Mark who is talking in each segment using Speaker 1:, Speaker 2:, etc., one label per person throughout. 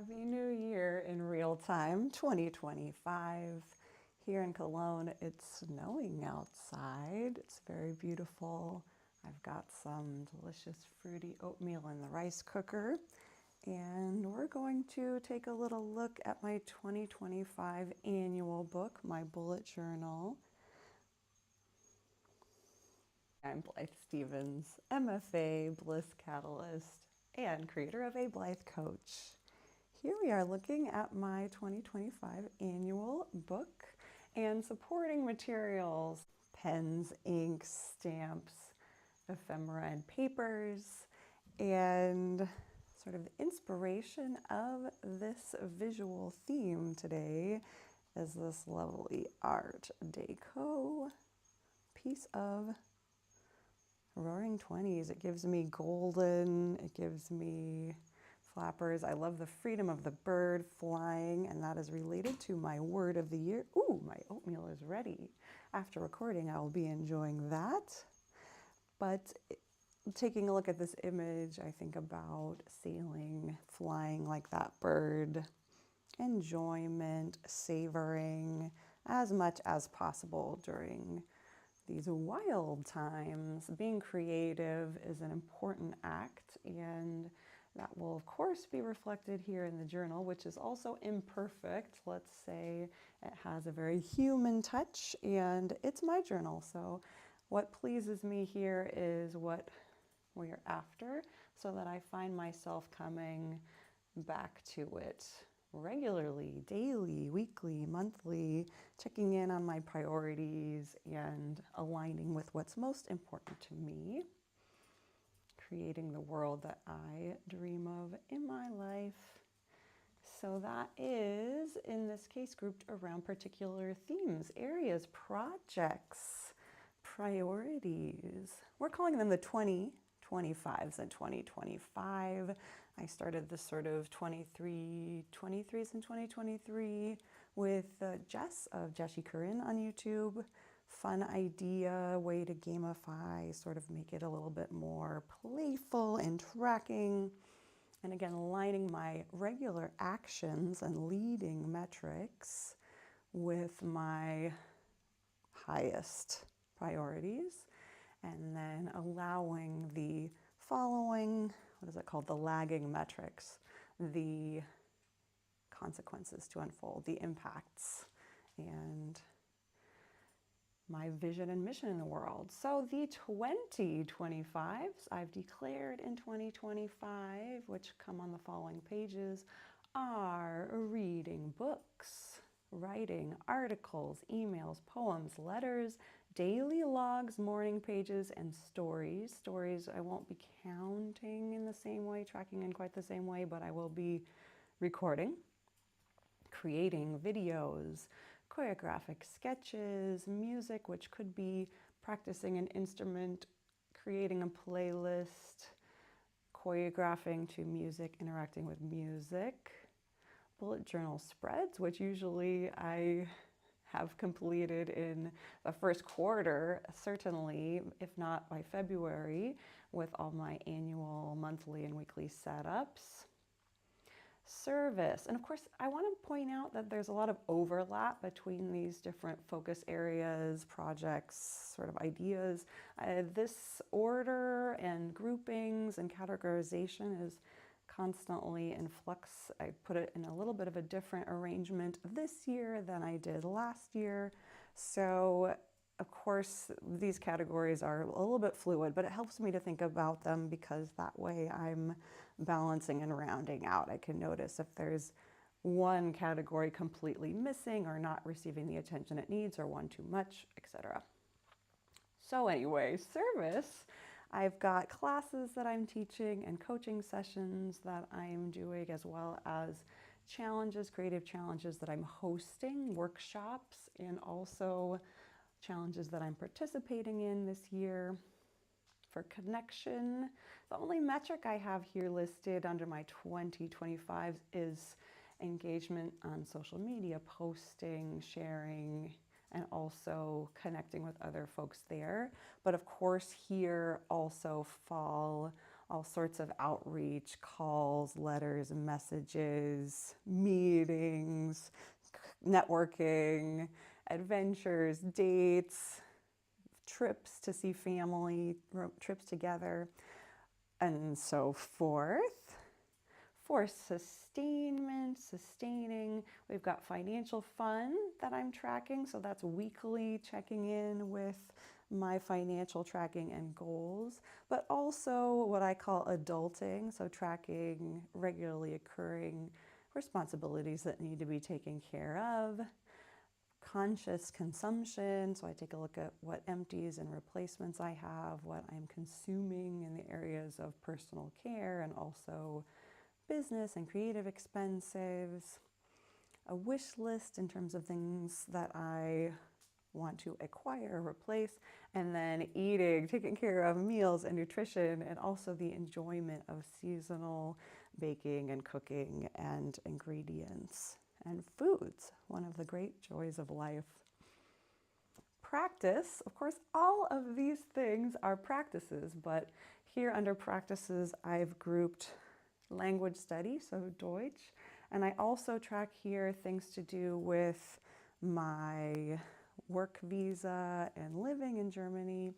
Speaker 1: Happy New Year in real time, 2025. Here in Cologne, it's snowing outside. It's very beautiful. I've got some delicious fruity oatmeal in the rice cooker. And we're going to take a little look at my 2025 annual book, my bullet journal. I'm Blythe Stevens, MFA, Bliss Catalyst, and creator of a Blythe Coach. Here we are looking at my 2025 annual book and supporting materials, pens, inks, stamps, ephemera, and papers, and sort of the inspiration of this visual theme today is this lovely art deco piece of Roaring 20s. It gives me golden, it gives me flappers. I love the freedom of the bird flying, and that is related to my word of the year. Ooh, my oatmeal is ready. After recording, I will be enjoying that. But taking a look at this image, I think about sailing, flying like that bird, enjoyment, savoring as much as possible during these wild times. Being creative is an important act, and that will of course be reflected here in the journal, which is also imperfect. Let's say it has a very human touch, and it's my journal. So what pleases me here is what we're after, so that I find myself coming back to it regularly, daily, weekly, monthly, checking in on my priorities and aligning with what's most important to me, creating the world that I dream of in my life. So that is, in this case, grouped around particular themes, areas, projects, priorities. We're calling them the 2025s and 2025. I started this sort of 23s in 2023 with Jess of Jessie Curran on YouTube. Fun idea, way to gamify, sort of make it a little bit more playful and tracking. And again, aligning my regular actions and leading metrics with my highest priorities, and then allowing the following, what is it called, the lagging metrics, the consequences to unfold, the impacts, and my vision and mission in the world. So the 2025s I've declared in 2025, which come on the following pages, are reading books, writing articles, emails, poems, letters, daily logs, morning pages, and stories. Stories I won't be counting in the same way, tracking in quite the same way, but I will be recording, creating videos, choreographic sketches, music, which could be practicing an instrument, creating a playlist, choreographing to music, interacting with music, bullet journal spreads, which usually I have completed in the first quarter, certainly, if not by February, with all my annual, monthly, and weekly setups. Service. And of course, I want to point out that there's a lot of overlap between these different focus areas, projects, sort of ideas. This order and groupings and categorization is constantly in flux. I put it in a little bit of a different arrangement this year than I did last year. So of course, these categories are a little bit fluid, but it helps me to think about them because that way I'm balancing and rounding out. I can notice if there's one category completely missing or not receiving the attention it needs, or one too much, etc. So anyway, service. I've got classes that I'm teaching and coaching sessions that I'm doing, as well as challenges, creative challenges that I'm hosting, workshops, and also challenges that I'm participating in this year. For connection, the only metric I have here listed under my 2025 is engagement on social media, posting, sharing, and also connecting with other folks there. But of course, here also fall all sorts of outreach, calls, letters, messages, meetings, networking, adventures, dates, trips to see family, trips together, and so forth. For sustaining, we've got financial fun that I'm tracking. So that's weekly checking in with my financial tracking and goals, but also what I call adulting. So tracking regularly occurring responsibilities that need to be taken care of. Conscious consumption, so I take a look at what empties and replacements I have, what I'm consuming in the areas of personal care and also business and creative expenses, a wish list in terms of things that I want to acquire, replace, and then eating, taking care of meals and nutrition, and also the enjoyment of seasonal baking and cooking and ingredients and foods, one of the great joys of life. Practice, of course, all of these things are practices, but here under practices, I've grouped language study, so Deutsch, and I also track here things to do with my work visa and living in Germany.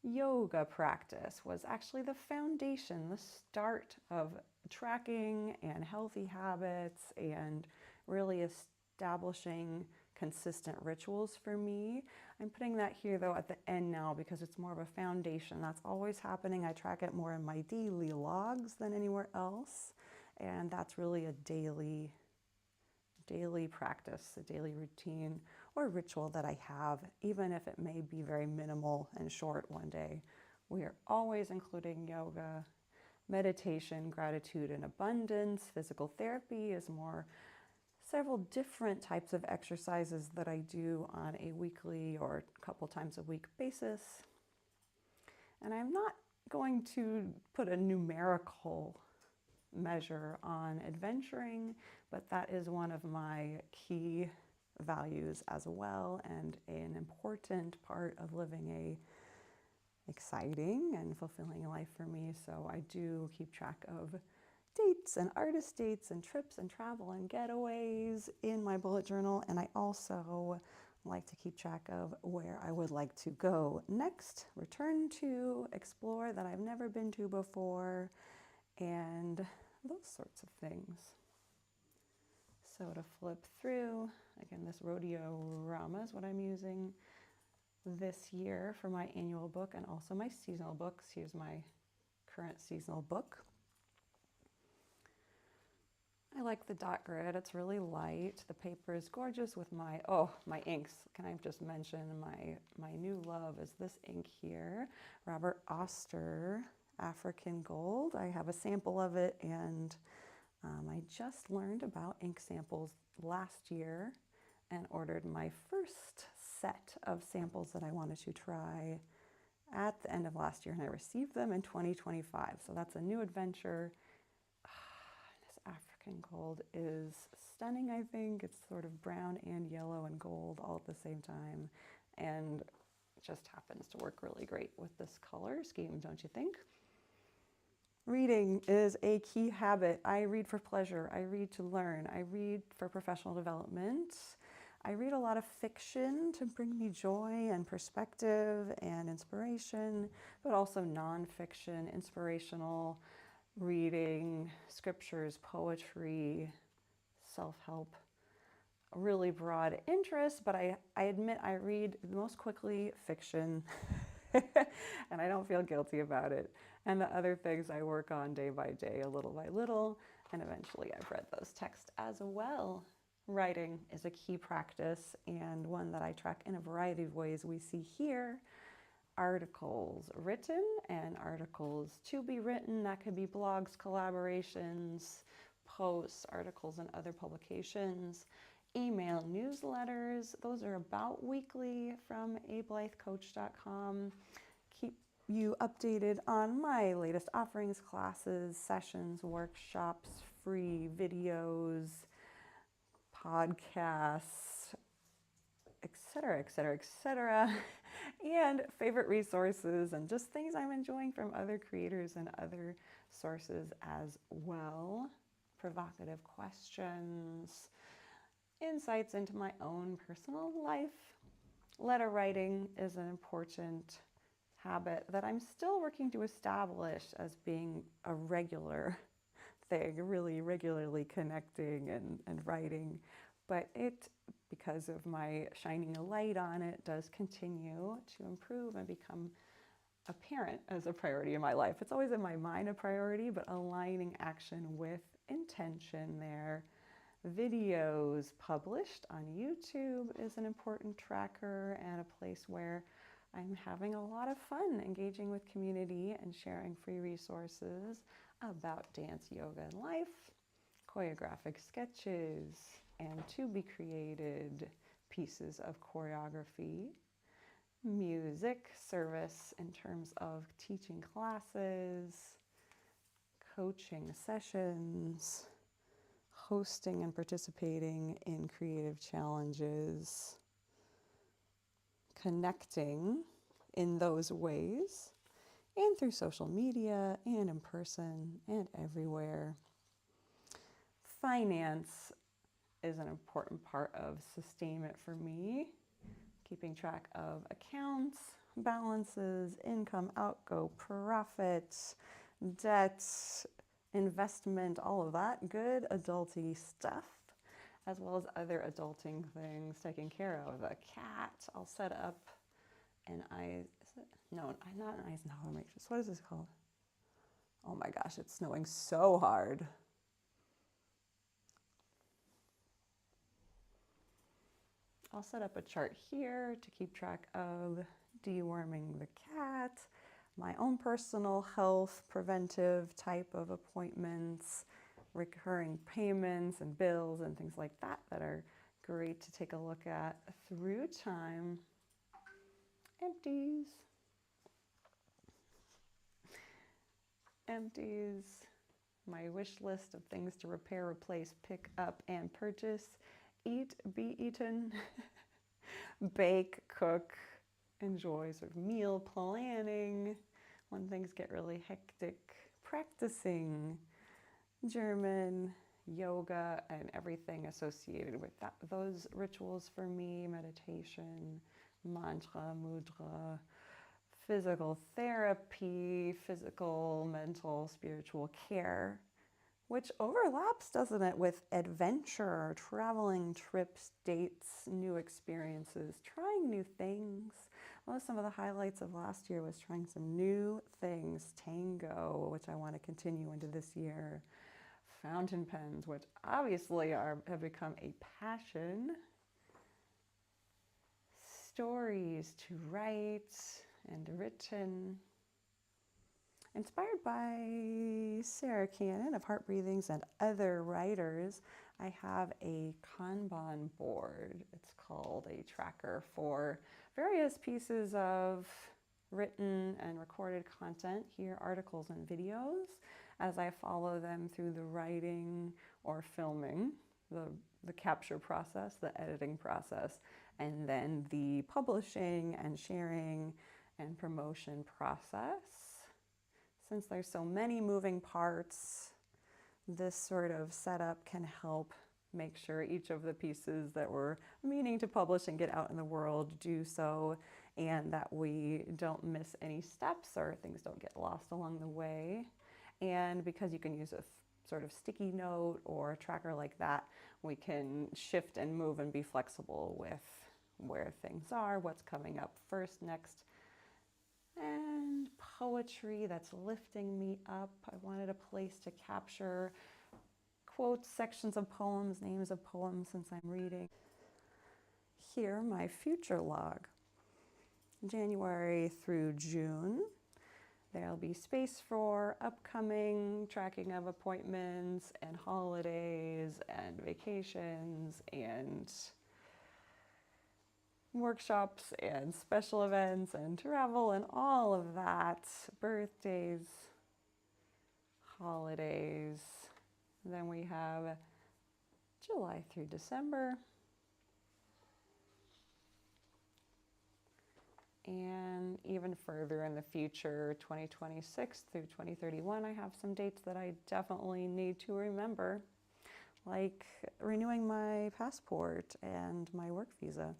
Speaker 1: Yoga practice was actually the foundation, the start of tracking and healthy habits and really establishing consistent rituals for me. I'm putting that here though at the end now because it's more of a foundation. That's always happening. I track it more in my daily logs than anywhere else. And that's really a daily practice, a daily routine or ritual that I have, even if it may be very minimal and short one day. We are always including yoga, meditation, gratitude, and abundance. Physical therapy is more several different types of exercises that I do on a weekly or a couple times a week basis. And I'm not going to put a numerical measure on adventuring, but that is one of my key values as well and an important part of living a exciting and fulfilling life for me. So I do keep track of dates and artist dates and trips and travel and getaways in my bullet journal. And I also like to keep track of where I would like to go next, return to, explore that I've never been to before, and those sorts of things. So to flip through, again, this Rodeo-rama is what I'm using this year for my annual book and also my seasonal books. Here's my current seasonal book. I like the dot grid. It's really light. The paper is gorgeous with my inks. Can I just mention my new love is this ink here, Robert Oster African Gold. I have a sample of it, and I just learned about ink samples last year and ordered my first set of samples that I wanted to try at the end of last year, and I received them in 2025. So that's a new adventure. This African Gold is stunning, I think. It's sort of brown and yellow and gold all at the same time, and it just happens to work really great with this color scheme, don't you think? Reading is a key habit. I read for pleasure. I read to learn. I read for professional development. I read a lot of fiction to bring me joy and perspective and inspiration, but also nonfiction, inspirational reading, scriptures, poetry, self-help, really broad interest, but I admit I read most quickly fiction and I don't feel guilty about it. And the other things I work on day by day, a little by little, and eventually I've read those texts as well. Writing is a key practice and one that I track in a variety of ways. We see here articles written and articles to be written. That could be blogs, collaborations, posts, articles and other publications, email newsletters. Those are about weekly from ablythecoach.com. Keep you updated on my latest offerings, classes, sessions, workshops, free videos, podcasts, etc., etc., etc. and favorite resources and just things I'm enjoying from other creators and other sources as well. Provocative questions, insights into my own personal life. Letter writing is an important habit that I'm still working to establish as being a regular thing, really regularly connecting and writing. But it, because of my shining a light on it, does continue to improve and become apparent as a priority in my life. It's always in my mind a priority, but aligning action with intention there. Videos published on YouTube is an important tracker and a place where I'm having a lot of fun engaging with community and sharing free resources about dance, yoga, and life, choreographic sketches, and to be created pieces of choreography, music service in terms of teaching classes, coaching sessions, hosting and participating in creative challenges, connecting in those ways, and through social media and in person and everywhere. Finance is an important part of sustainment for me, keeping track of accounts, balances, income, outgo, profits, debts, investment, all of that good adulty stuff, as well as other adulting things, taking care of a cat. I'll set up an not an Eisenhower matrix. What is this called? Oh my gosh, it's snowing so hard. I'll set up a chart here to keep track of deworming the cat, my own personal health, preventive type of appointments, recurring payments and bills and things like that that are great to take a look at through time. Empties. My wish list of things to repair, replace, pick up, and purchase. Eat, be eaten, bake, cook, enjoy sort of meal planning when things get really hectic, practicing German, yoga, and everything associated with that. Those rituals for me, meditation, mantra, mudra, physical therapy, physical, mental, spiritual care, which overlaps, doesn't it, with adventure, traveling, trips, dates, new experiences, trying new things. Well, some of the highlights of last year was trying some new things. Tango, which I want to continue into this year. Fountain pens, which obviously have become a passion. Stories to write and written. Inspired by Sarah Cannon of Heart Breathings and other writers, I have a Kanban board. It's called a tracker for various pieces of written and recorded content, here articles and videos, as I follow them through the writing or filming, the capture process, the editing process, and then the publishing and sharing and promotion process. Since there's so many moving parts, this sort of setup can help make sure each of the pieces that we're meaning to publish and get out in the world do so, and that we don't miss any steps or things don't get lost along the way. And because you can use a sort of sticky note or a tracker like that, we can shift and move and be flexible with where things are, what's coming up first, next. And poetry that's lifting me up. I wanted a place to capture quotes, sections of poems, names of poems since I'm reading. Here, my future log. January through June. There'll be space for upcoming tracking of appointments and holidays and vacations and workshops and special events and travel and all of that, birthdays, holidays. Then we have July through December. And even further in the future, 2026 through 2031, I have some dates that I definitely need to remember, like renewing my passport and my work visa.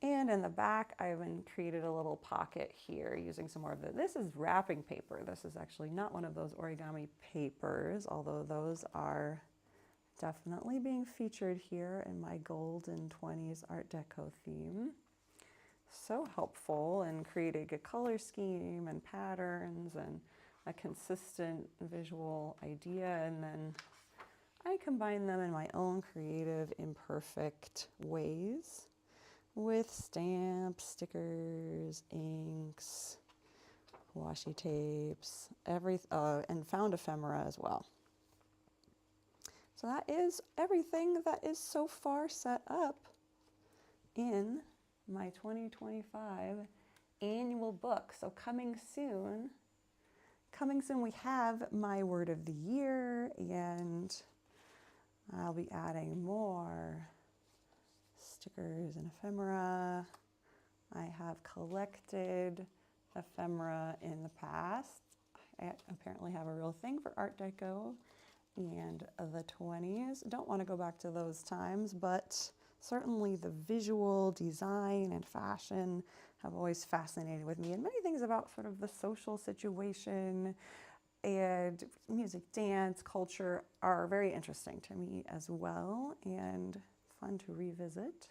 Speaker 1: And in the back, I even created a little pocket here using some more of this is wrapping paper. This is actually not one of those origami papers, although those are definitely being featured here in my golden 20s Art Deco theme. So helpful in creating a color scheme and patterns and a consistent visual idea, and then I combine them in my own creative, imperfect ways with stamps, stickers, inks, washi tapes, and found ephemera as well. So that is everything that is so far set up in my 2025 annual book. So coming soon we have my word of the year, and I'll be adding more stickers and ephemera. I have collected ephemera in the past. I apparently have a real thing for Art Deco and the 20s. Don't want to go back to those times, but certainly the visual design and fashion have always fascinated with me, and many things about sort of the social situation and music, dance, culture are very interesting to me as well and fun to revisit,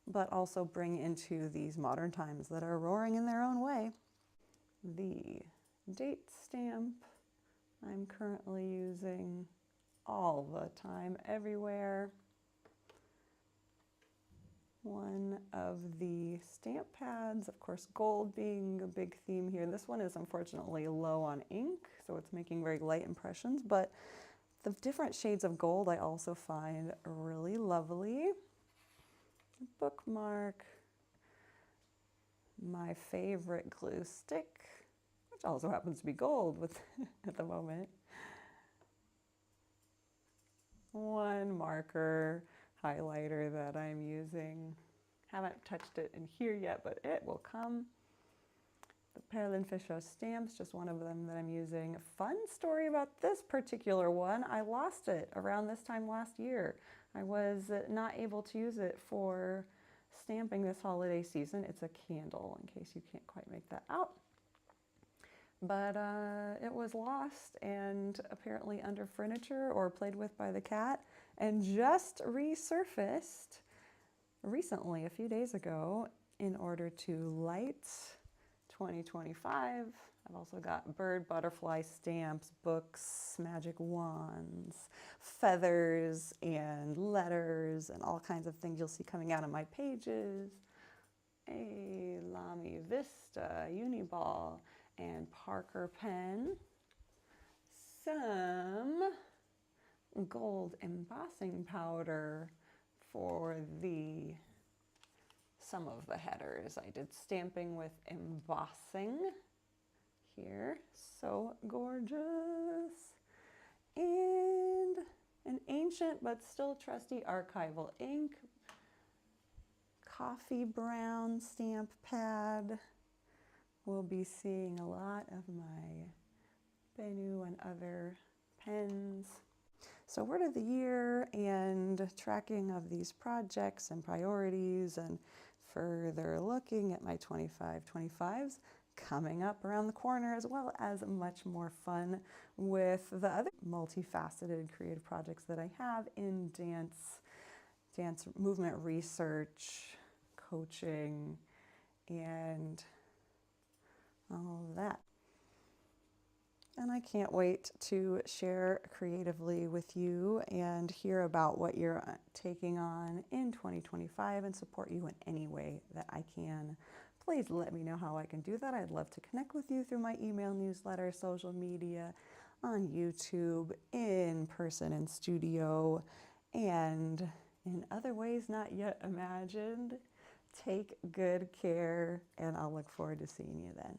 Speaker 1: but also bring into these modern times that are roaring in their own way. The date stamp I'm currently using all the time, everywhere. One of the stamp pads, of course, gold being a big theme here. This one is unfortunately low on ink, so it's making very light impressions, but the different shades of gold I also find really lovely. Bookmark, my favorite glue stick, which also happens to be gold with at the moment. One marker highlighter that I'm using. Haven't touched it in here yet, but it will come. The Perlin Fischer stamps, just one of them that I'm using. A fun story about this particular one, I lost it around this time last year. I was not able to use it for stamping this holiday season. It's a candle, in case you can't quite make that out. But it was lost and apparently under furniture or played with by the cat, and just resurfaced recently, a few days ago, in order to light 2025. I've also got bird, butterfly stamps, books, magic wands, feathers, and letters, and all kinds of things you'll see coming out of my pages. A Lamy Vista, Uniball, and Parker pen. Some gold embossing powder for some of the headers. I did stamping with embossing here, so gorgeous. And an ancient but still trusty archival ink, coffee brown stamp pad. We'll be seeing a lot of my Bennu and other pens. So word of the year and tracking of these projects and priorities, and further looking at my 25/25s coming up around the corner, as well as much more fun with the other multifaceted creative projects that I have in dance movement research, coaching, and all of that. And I can't wait to share creatively with you and hear about what you're taking on in 2025 and support you in any way that I can. Please let me know how I can do that. I'd love to connect with you through my email newsletter, social media, on YouTube, in person in studio, and in other ways not yet imagined. Take good care, and I'll look forward to seeing you then.